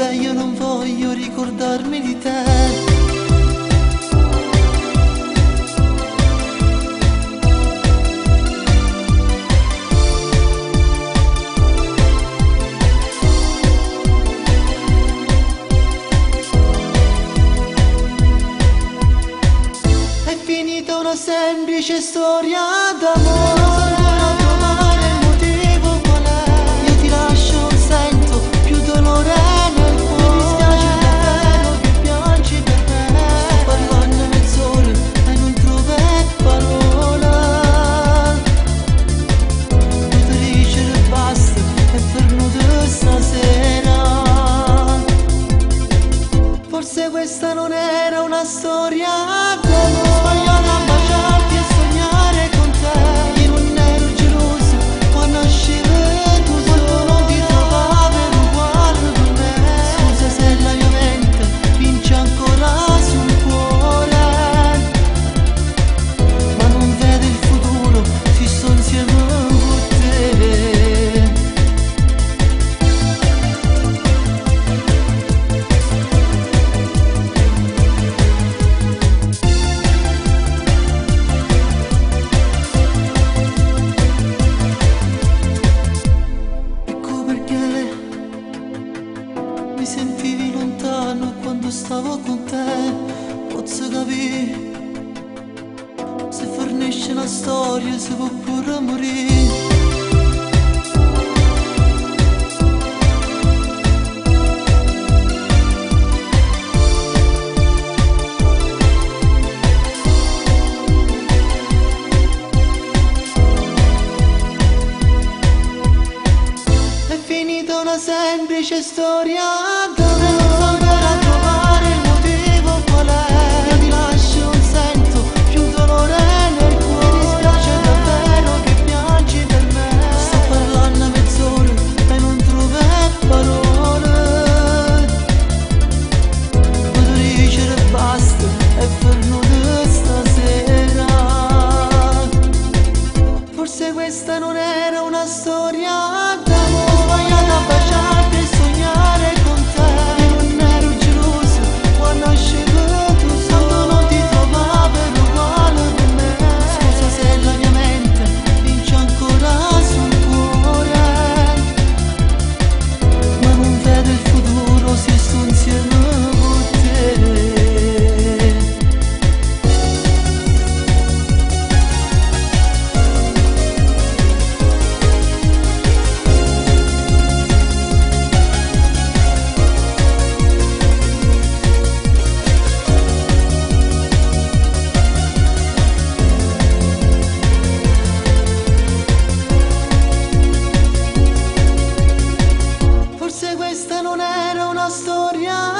sveglio non voglio ricordarmi di te. È finita una semplice storia d'amore. Forse questa non era una storia d'amore. Sbagliato a baciarti e sognare con te. Io non ero geloso quando nascevi tu, quando non ti trovavo ero uguale con me. Scusa se la mia mente vince ancora sul cuore, ma non vedo il futuro, ci sto insieme con te. Mi sentivi lontano quando stavo con te. Posso capire, se fornisce una storia si può pure morire. È finita una semplice storia d'amore. Non so ancora trovare il motivo qual è. Io ti lascio, non sento più dolore nel cuore. Mi dispiace davvero che piangi per me. Sto parlando a mezz'ora e non trovo parole. Potrei dicere basta e fermo stasera. Forse questa non era una storia d'amore. Sbagliata a baciarti e sognare con te. Io non ero geloso quando nascevi tu, quando non ti trovavo ero uguale con me. Scusa se la mia mente vince ancora sul cuore, ma non vedo il futuro se sto insieme con te. Forse questa non era una storia